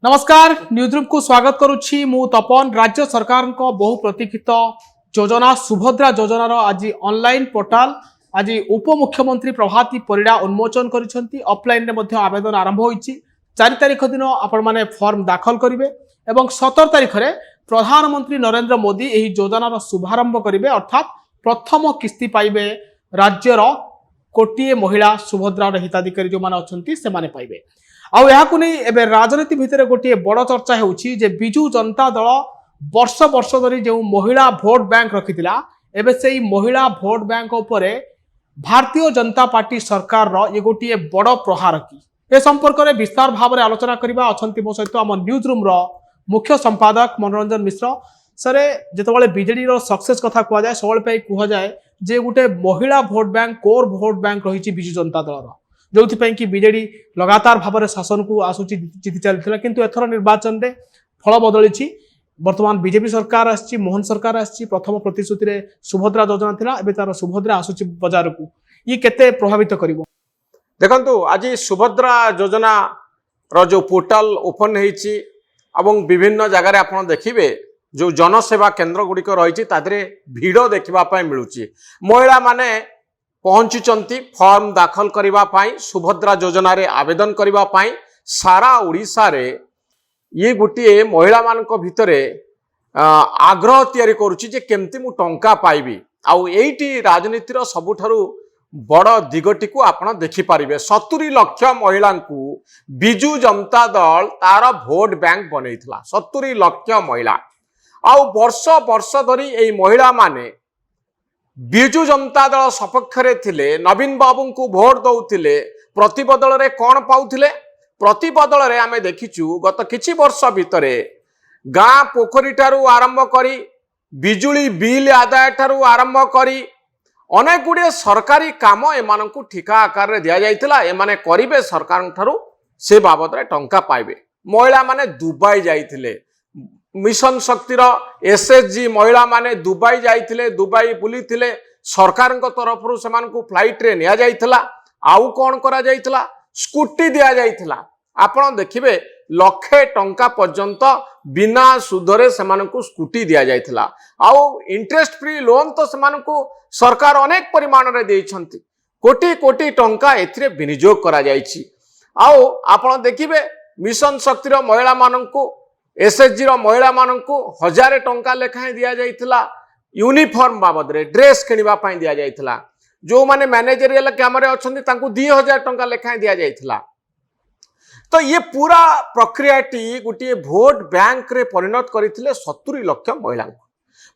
नमस्कार न्यूज़रूम को स्वागत करुच्ची मु तपन। राज्य सरकार को बहु प्रतीक्षित योजना सुभद्रा योजनार आज ऑनलाइन पोर्टाल आज उप मुख्यमंत्री प्रभाती परिडा उन्मोचन करिसेंती। ऑफलाइन रे आवेदन आरंभ होईची। 4 तारिख दिन आपण माने फॉर्म दाखल करिवे एवं 17 तारिख रे प्रधानमंत्री नरेंद्र मोदी एही योजनार शुभारंभ करिवे अर्थात प्रथम किस्ती पाइबे। राज्यर कोटिए महिला सुभद्रार हिताधिकारी जो माने अछंती से माने पाइबे। आउ याकु नै एबे राजनीति भितर गोटे बड़ चर्चा होउछि जे बिजू जनता दल वर्ष वर्ष धरी जो महिला भोट बैंक रखिथिला एबे सेही महिला भोट बैंक उपरे भारतीय जनता पार्टी सरकार रो ये गोटे बड़ प्रहार कि ए संपर्क में विस्तार भाव में आलोचना करबा अछंती मो सहित आम न्यूज रूम रो मुख्य संपादक मनोरंजन मिश्र। सर जेतबेले बीजेडी रो सक्सेस कथा कुआ जाय सबले पे कुआ जाय जे गोटे महिला भोट बैंक कोर भोट बैंक रहिछि बिजू जनता दल रो जो कि बीजेडी लगातार भाव में शासन को आसूची जीति चलता किंतु एथर निर्वाचन में फल बदली। वर्तमान बीजेपी सरकार आसी मोहन सरकार आसी प्रथम प्रतिश्रुति रे सुभद्रा योजना थिला एबे तार सुभद्रा आसूची बाजार को ये केते प्रभावित करिवो। देखंतु आज सुभद्रा योजना रो जो पोर्टल ओपन हेछि एवं विभिन्न जगह आपण देखिबे जो जनसेवा केंद्र गुड़िक रही तादरे भिड़ देखा मिलूची। महिला माने पहुंचुचंती फॉर्म दाखल करने सुभद्रा योजना रे आवेदन करने सारा ओडिशा रे ये गोटे महिला मानक भितरे आग्रह तैयारी करुच्ची जे केमती मु टंका पाइबी। आउ एइटी राजनीतिर सबुठारु बड़ दिगटी को आपण देखि पारिबे। 70 लाख महिला को बिजू जनता दल तार भोट बैंक बनैथिला। 70 लाख महिला आउ वर्ष वर्ष धरी एई महिला माने बिजू जनता दल सपक्ष रे थिले, नवीन बाबू को भोट दौथिले। प्रतिबदल रे कौन पाउथिले? प्रतिबदल रे आमे देखिचु गत किछि वर्ष भितरे गाँ पोखरी ठारू आरंभ करी बिजुली बिल आदाय ठारू आरंभ करी अनेक गुड़े सरकारी काम एमानंकु ठिका आकार रे दिया जाइतिला। एमाने करिवे सरकार ठारू से बाबद रे टंका पाइबे। महिला माने दुबई जाइतिले। मिशन शक्तिर एसएचजी महिला माने दुबई जाइतिले, दुबई बुलीतिले। सरकार तरफ से फ्लाइट रे निया जाइतिला। आउ कौन करा जाइतिला? स्कूटी दिया जाइतिला। आपण देखिबे लक्षे टंका पर्यंत बिना सुधरे सेमानकु स्कूटी दिया जाइतिला। आउ इंटरेस्ट फ्री लोन तो सेमानकु सरकार अनेक परिमाण रे देइछंती। कोटी कोटी टंका एथिरे विनियोग करा जाइछि। आउ आपण देखिबे मिशन शक्तिर महिला मानकु एसएचजी रो महिला मानकु 1000 टंका लेखाएं दिया जाइतिला। यूनिफॉर्म बाबद रे ड्रेस किनिबा पई दिया जाइतिला। जो माने मैनेजरियल काम रे अछंती तांकु 2000 टंका लेखाएं दिया जाइतिला। तो ये पूरा प्रक्रियाटी गोटे भोट बैंक रे परिणत करथिले 70 लाख महिला।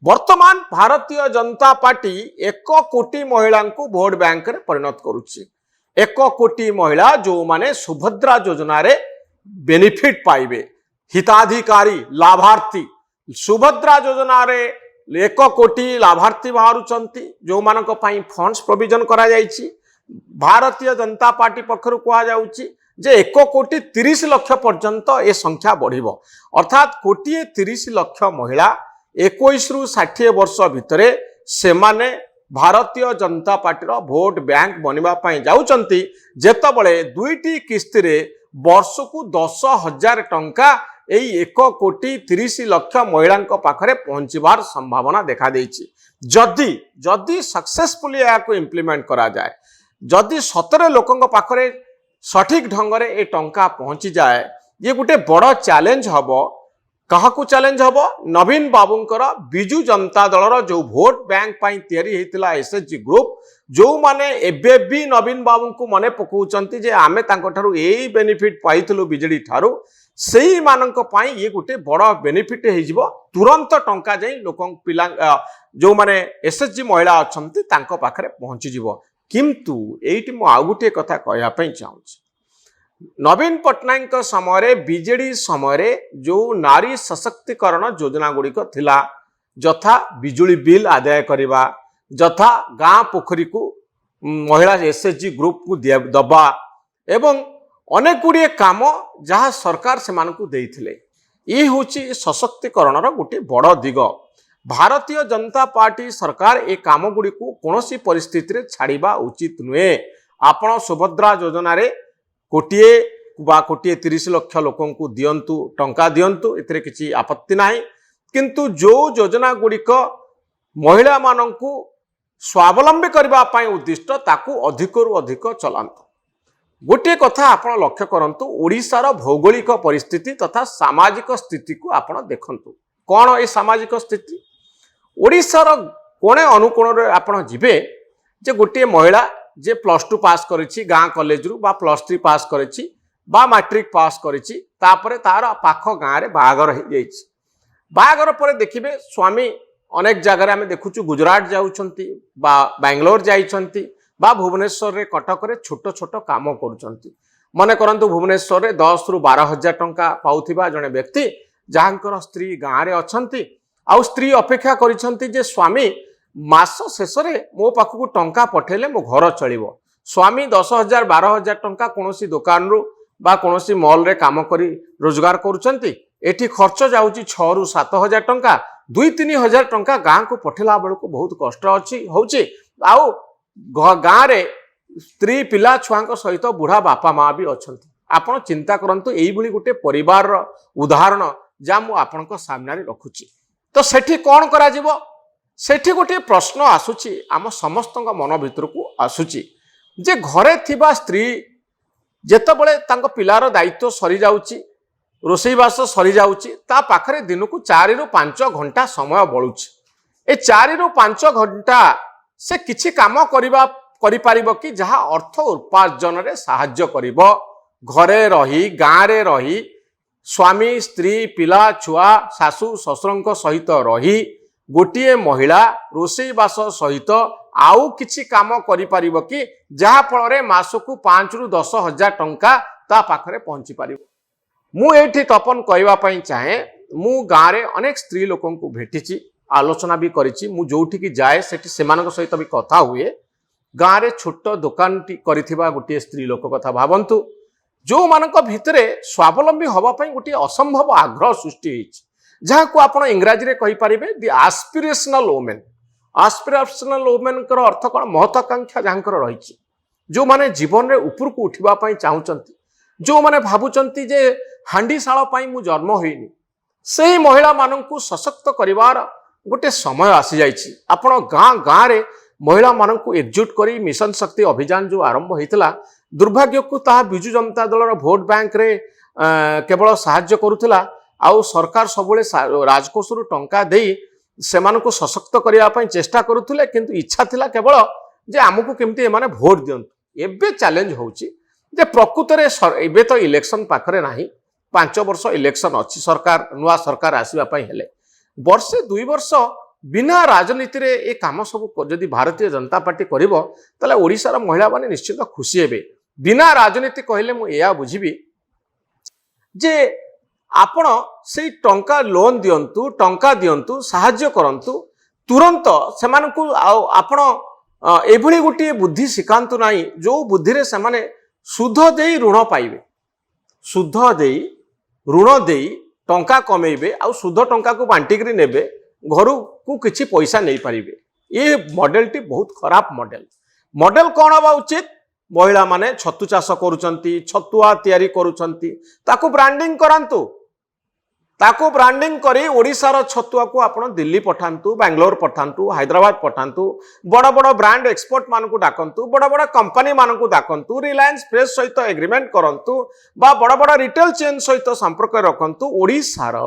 वर्तमान भारतीय जनता पार्टी 1 कोटी महिला को भोट बैंक रे परिणत करूची। 1 कोटी महिला जो माने सुभद्रा योजना रे बेनिफिट पाइबे, हिताधिकारी लाभार्थी। सुभद्रा योजना रे 1 कोटी लाभार्थी बाहरुचंती जो मानक पई फंड्स प्रोविजन करा जाइछि। भारतीय जनता पार्टी पक्षरु कहा जाउछि जे 1 कोटी 30 लाख पर्यंत ए संख्या बढ़िबो। अर्थात कोटी 30 लाख महिला 21 रु 60 वर्ष भितरे से माने भारतीय जनता पार्टी रो भोट बैंक बनिबा पई जाउचंती। जेतबळे दुईटी किस्ती रे वर्ष को 10,000 टंका एई 1 कोटी 30 लाख महिला पाखरे पहुंचबार संभावना देखा देइछि। जदि जदि सक्सेसफुली याको इंप्लीमेंट करा जाए, जदि 17 लोकंक पाखरे सठिक ढंग रे ए टंका पहुंची जाए, ये गोटे बड़ चैलेंज हबो। काहाकू चैलेंज हबो? नवीन बाबूंकर बिजू जनता दलर जो भोट बैंक पई तयारी हेतिला एसएचजी ग्रुप, जो माने एबे भी नवीन बाबू को मने पकाउचंती जे आमे तांको ठारू एई बेनिफिट पाइथलु बिजेडी ठारू, सेही मानक पई ये गोटे बड़ बेनिफिट हेजिबो। तुरंत टंका जाई लोकं पिला जो माने एसएचजी महिला अछंती तांको पाखरे पहुंची जिवो। किंतु एइटी मो आ गोटे कथा कहया पई चाहूछि। नवीन पटनायक समय रे बीजेडी समय रे जो नारी सशक्तिकरण योजना गुड़िक थिला, जथा बिजुली बिल आदाय करिबा, जथा गाँ पोखरी को महिला एसएचजी ग्रुप को दबा एवं अनेक गुड़िए काम जहाँ सरकार से मानकु देइथिले। ये होची सशक्तिकरण गोटे बड़ दिग। भारतीय जनता पार्टी सरकार ए काम गुड़ी को कौनसी परिस्थिति रे छाड़िबा उचित नुहे। आपण सुभद्रा योजना रे कोटिए बा कोटी 30 लाख लोक दिंतु टंका दिंतु एथिरे किछि आपत्ति नाही किंतु जो योजना गुड़िक महिला मानंकु स्वावलंबी करबा पई उद्दिष्ट ताकू अधिकरु अधिक चलांतु। गोटे कथा आपण लक्ष्य करंतु ओडिशार भौगोलिक परिस्थिति तथा सामाजिक स्थिति को आपण देखंतु कौन ए सामाजिक स्थिति ओडिशार कोणे अनुकोण रे आपण जिबे जे गोटे महिला जे +2 पास करिछि गाँ कॉलेज रु बा +3 पास करिछि बा मैट्रिक पास करिछि तापरे तार पाख गाँ रे बाहागर हो जाइछि बाहागर पर देखिबे स्वामी अनेक जगह आम देखुचु गुजरात जाउछंती बा बेंगलोर जाइछंती बा भुवनेश्वर रे कटक रे छोट छोट काम करूछंती मने करंतु भुवनेश्वर रे 10 रु 12 हजार टंका पाउथिबा जने व्यक्ति जहांकर स्त्री गाँ रे अछंती आउ स्त्री अपेक्षा करिछंती जे स्वामी मास शेष मो पाखक टंका पठेले मो घर चलिबो स्वामी 10,000 12,000 टंका कोनोसी दुकान रु बा कोनोसी मॉल रे काम करी रोजगार करूछंती एठी खर्च जाउची 6 रु 7,000 टंका 2-3 हजार टंका गाँ को पठेला बेलू बहुत कष्ट अच्छी होची आउ गाँ रे स्त्री पिला छुआ सहित बुढ़ा बापा माँ भी अच्छा आपण चिंता करंतु एई भली गोटे परिवार रो उदाहरण जा मु आपनक सामने रखुची तो सेठी कौन करा जिवो सेठी गोटे प्रश्न आसुची आम समस्तक मन भितर को आसुची जे घरे थिबा स्त्री जेतेबेले तांको पिलार दायित्व सरी जाउची रोषेईवास सरी जाउची ता पाखरे दिन को 4 रु 5 घंटा समय बलुची ए 4 रु 5 घंटा से किछि काम करि पारिबो कि जहा अर्थ उपार्जन रे सहाय्य करिबो घरे रही गाँ रे रही स्वामी स्त्री पिला छुआ सासू ससुरंक सहित रही गोटिए महिला रोषेईवास सहित आउ किछि काम करि पारिबो कि जहा फल रे मासकु 5 रु 10 हजार टंका ता पाखरे पहुंची पारिबो मु एठी तपन कहवा पई चाहे मु गाँ रे अनेक स्त्री लोकन को भेटिची आलोचना भी करिची मु जोठी की जाए सेठी सेमानक सहित भी कथा हुए गाँ रे छोट दुकान टी करिथिबा गोटे स्त्री लोक कथा भाबंतु जो मानक भितरे स्वावलंबी हवा पई गोटे असंभव आग्रह सृष्टि होइची जहा को आपण इंग्रजी रे कहि परिबे द एस्पिरेशनल वुमेन कर अर्थ कोन महत्वाकांक्षा जहांकर रहिची जो माने जीवन रे ऊपर को उठिबा पई चाहुचंती जो माने भाबुचंती जे हांडीशाଳ ପାଇଁ ମୁଁ जन्म होइनी सेही महिला माननकु सशक्त करिवार गोटे समय आसी जाइछि आपण गाँ गाँ रे महिला माननकु एकजुट करी मिशन शक्ति अभियान जो आरंभ होइतला दुर्भाग्य को ता बिजु जनता दलर भोट बैंक रे केवल सहाय्य करूथला आउ सरकार सबले राजकोष रु टंका देई सेमानकु सशक्त करिया पई चेष्टा करूथले किंतु इच्छा थिला केवल जे हमकु केमती एमाने भोट दियंतु एबे चैलेंज होउछि जे प्रकृत रे एबे तो इलेक्शन पाखरे नाही 5 वर्ष इलेक्शन अच्छी सरकार नुआ सरकार आसवा हेले वर्षे 2 वर्ष बिना राजनीति रे ए काम सब जदि भारतीय जनता पार्टी करिवो तले ओडिशार महिला माने निश्चित खुशी हेबे बिना राजनीति कहले मु एया बुझिबी जे आपण से टंका लोन दियंतु टंका दियंतु सहाय्य करंतु तुरंत सेमानकु आपण एभली गोटे बुद्धि शिखांतु नाही जो बुद्धि रे सेमाने सुध देई ऋण पाइबे सुध देई ऋण देई टंका कमेबे आ सुध टंका को बांटिकरी नेबे घर को किछि पैसा नहीं पारिबे ये मॉडल टी बहुत खराब मॉडल कौन हवा उचित महिला माने छतु चाष करूचंती छतुआ तैयारी करूचंती ताको ब्रांडिंग करांतु ताको ब्रांडिंग करी ओडिशार छतुआ को आपण दिल्ली पठांतु बेंगलोर पठांतु हैदराबाद पठांतु बड़ बड़ ब्रांड एक्सपोर्ट मानकु डाकंतु बड़ बड़ कंपनी मानकु डाकंतु रिलायंस फ्रेश सहित एग्रीमेंट करंतु बा बड़ बड़ रिटेल चेन सहित संपर्क रखंतु ओडिशार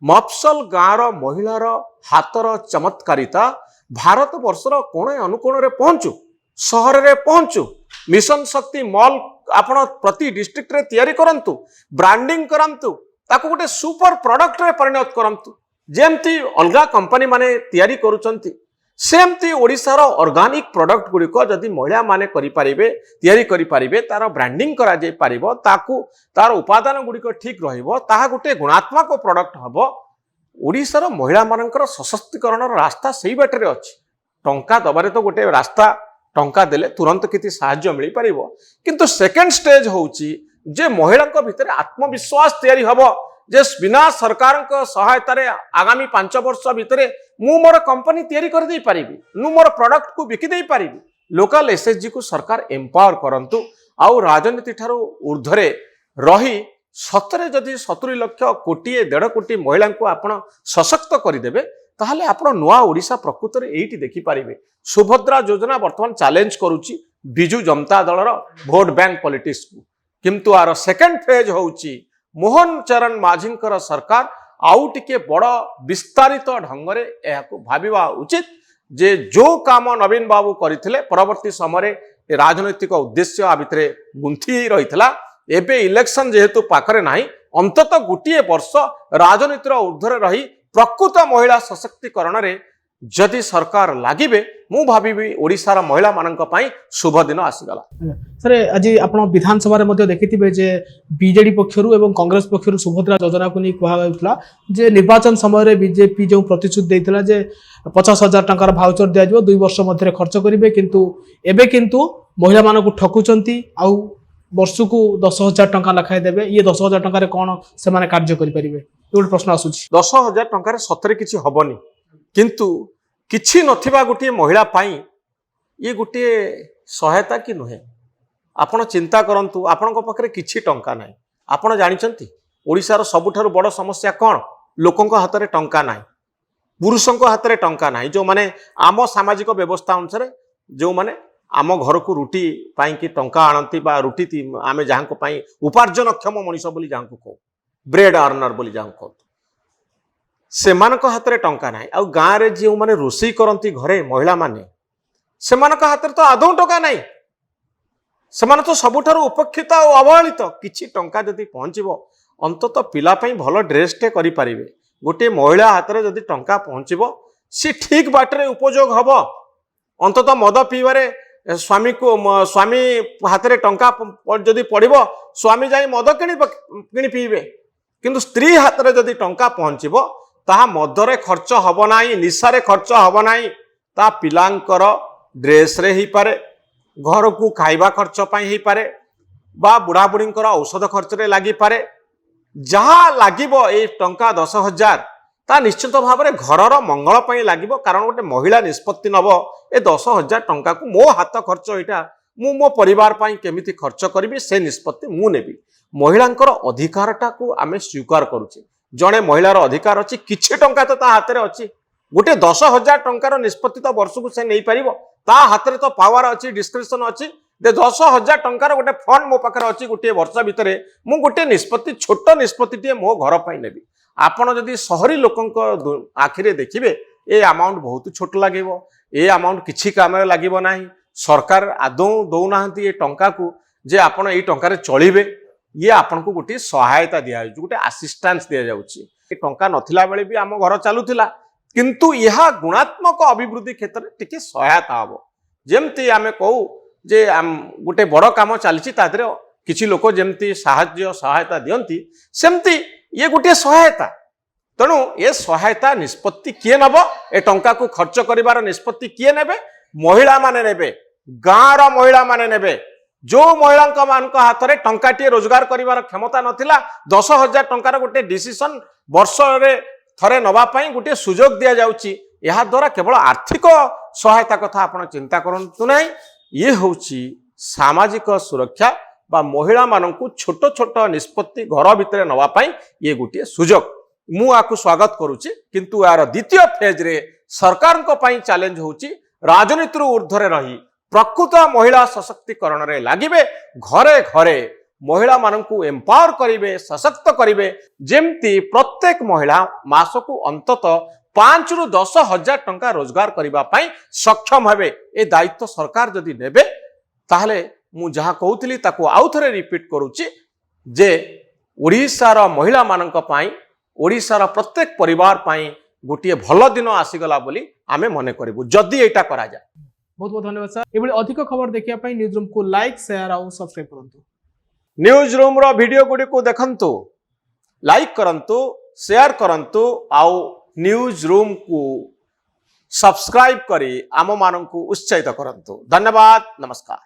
मफसल गाँर महिलार हातर चमत्कारिता भारत वर्षर कोणे अनुकोण रे पहुंचु सहर रे पहुंचु मिशन शक्ति मॉल आपण प्रति डिस्ट्रिक्ट रे तैयारी करंतु ब्रांडिंग करंतु ताको गोटे सुपर प्रोडक्ट रे परिणत करंतु जेमती अलगा कंपनी माने तैयारी करूचंती सेमती ओडिशार ऑर्गेनिक प्रोडक्ट गुड़िक जदि महिला माने करि पारिबे तैयारी करि पारिबे तार ब्रांडिंग करा जाय पारिबो ताकू तार उपादान गुड़िक ठीक रहिबो ताहा गोटे गुणात्मक प्रोडक्ट हबो ओडिशार महिला मानकर सशक्तिकरण रास्ता सही बाटरे अछि टंका दबारे तो गोटे रास्ता टंका देले तुरंत किति सहाय्य मिल पारिबो किंतु सेकंड स्टेज होउची जे महिला भितर आत्मविश्वास तैयारी हबो जे बिना सरकार सहायता रे आगामी 5 वर्ष भितर मु मोर कंपनी तैयारी कर दे पारिबी मु मोर प्रोडक्ट को बिकी दे पारिबी लोकल एसएचजी को सरकार एम्पावर करंतु आउ राजनीति ठारो ऊर्ध्वरे रही सतरे जदि 70 लक्ष कोटी 1.5 कोटी महिला को आपण सशक्त करदेवे ताहले आपण नुआ ओडिशा प्रकृत में यही देखिपारे। सुभद्रा योजना बर्तमान चैलेंज करुच्ची बिजु जनता दलर भोट बैंक पॉलिटिक्स को, किंतु आर सेकेंड फेज होउची मोहन चरण माझींकर सरकार आउ टिके बड़ विस्तारित ढंग से यह भाविबा उचित जे जो काम नवीन बाबू करथिले परवर्ती समय राजनैतिक उद्देश्य आ भितरे गुंथि रहितला। एबे इलेक्शन जेहेतु पाखरे नाही अंतत गोटे वर्ष राजनीतिर ऊर्ध्वर रही प्रकृत महिला सशक्तिकरण रे जदि सरकार लागिबे मु भाविबी ओडिशार महिला मानक पई शुभ दिन आसीगला। सर आज आप विधानसभा रे देखिथिबे जे बीजेडी पक्षरु एवं कांग्रेस पक्षरु सुभद्रा योजना को नहीं कहला जे निर्वाचन समय रे बीजेपी जो प्रतिश्रुति देइतला जे 50,000 टंकार भाउचर दिया जिवो 2 वर्ष मध्य खर्च करिवे, किंतु महिला मानक ठकुचंती आउ वर्षकू 10,000 टंका लखाई देवे। ये 10,000 टंका कौन से माने कार्य करें गोटे प्रश्न आसूची। 10,000 टंका सतरे किछि हबनी, किंतु किछि नथिबा गोटे महिला पाई ये गोटे सहायता कि नुहे। आपण चिंता करंतु आपण पाखरे किछि टंका नाही। आपण जानिचंती ओडिशार सबुठारु बड़ समस्या कौन? लोकंक हाथ रे टंका नाही, पुरुषंक हाथ रे टंका नाही। जो माने आम सामाजिक व्यवस्था अनुसार जो माने आम घर को रुटी पाई कि टंका आणती बा रुटी आमे जहाँ को पाई उपार्जन क्षम मनीष बोली जहाँ को कहू, ब्रेड अर्नर बोली जहाँ कहू, सेमानक हाथ रे टंका नाही। आ गाँ रे जो माने रोषई करती घरे महिला माने सेमानक हाथ रे तो आदौ टंका नाही। सेमाने तो सबुठारु उपेक्षित और अवहेलित। किछि टंका जदि पहुँचबो अंतत पिला पई भल ड्रेस टे करि परिबे। गोटे महिला हाथ रे जदि टंका पहुँचबो सी ठीक बाटरे उपयोग हबो। अंतत मद पीबारे स्वामी को स्वामी हाथ रे टंका जदि पड़िबो स्वामी जाई मद किणी पीबे, किंतु स्त्री हाथ रे जदि टंका पहुँचबो ताहा मदरे खर्च हब नाही, निशारे खर्च हब नाही, ता पिलांकर ड्रेस रे ही पारे, घर को खाइबा खर्च पाई ही पारे, बा बुढ़ा बुढ़ींकर औषध खर्च रे लागी पारे। जहा लागिबो ए टंका 10,000 ता निश्चित भाव में घरर मंगल पाई लागिबो। कारण गोटे महिला निष्पत्ति नब ए 10,000 टंका को मो हाथ खर्च एटा मु मो परिवार पाई केमिति खर्च करिबि से निष्पत्ति मु नेबी। महिलांकर अधिकारटा को आमे स्वीकार करूचे। जणे महिलार अधिकार अछि, किछि टंका तो ता हाथ रे अछि। गोटे 10,000 टंकार निष्पत्ति तो वर्ष को से नहीं पारिबो, ता हाथ रे तो पावर अछि, डिस्क्रिप्शन अछि। 10,000 टंकार गोटे फंड मो पाखरे अछि। गोटे वर्ष भितरे मु गोटे निष्पत्ति छोट निष्पत्ति मो घर पाई नेबी। आपण जदि शहरी लोकंक आखिरे देखिबे ए अमाउंट बहुत छोट लागेबो, ए अमाउंट किछि काम रे लागेबो नाही। सरकार आदौ दौ नाहंती ए टंका को जे आपण ए टंका रे चलिबे। ये आपण को गोटे सहायता दिया जाउची, गोटे असिस्टेंस दिया जाउची। ए टंका नथिला बेले भी आम घर चालुथिला, किंतु यह गुणात्मक अभिवृद्धि क्षेत्र में टिके सहायता हबो। जेमती आमे कहू जे गोटे बड़ काम चलछि ता देरे किछि लोक जेमती सहायता दियंती सेमती ये गोटे सहायता। तेणु ये सहायता निष्पत्ति किए नब, ए टंका को खर्च करिवार निष्पत्ति किए नेबे? महिला माने नेबे, गाँव रा महिला माने नेबे। जो महिला मानक हाथ रे टंकाटिए रोजगार करिवार क्षमता नथिला 10,000 टंकार गोटे डिसीजन वर्ष रे थरे नवा पाई गोटे सुजोग दिया जाउची। यह द्वारा केवल आर्थिक सहायता कथा आपण चिंता करंतु नाही। ये होउची सामाजिक सुरक्षा बा महिला मानकु छोट छोट निष्पत्ति घर भितर नवा पाई ये गोटे सुजोग। मु आकु स्वागत करूची, किंतु यार द्वितीय फेज रे सरकार को पाई चैलेंज होउची राजनीतिर ऊर्ध्वरे रही प्रकृत महिला सशक्तिकरण रे लागिबे। घरे घरे महिला मानकु एम्पावर करिवे, सशक्त करिवे, जेमती प्रत्येक महिला मासकु अंतत 5 रु 10,000 टंका रोजगार करिबा पाई सक्षम हेबे। ए दायित्व सरकार जदि नेबे ताहले मु जहा कहूतिली ताकू आउ थरे रिपीट करूची जे ओडिशार महिला मानक पाई, ओडिशार प्रत्येक परिवार पाई गोटे भल दिन आसीगला बोली आमे मने करिबु जदि एटा करा जाय। बहुत बहुत धन्यवाद सर। एबे अधिक खबर देखिया पाई न्यूज रूम को लाइक शेयर और सब्सक्राइब करंतु। न्यूज रूम रो वीडियो गुडी को देखंतु, लाइक करंतु, शेयर करंतु आउ न्यूज रूम को सब्सक्राइब करी आम मानकु उत्साहित करंतु। धन्यवाद, नमस्कार।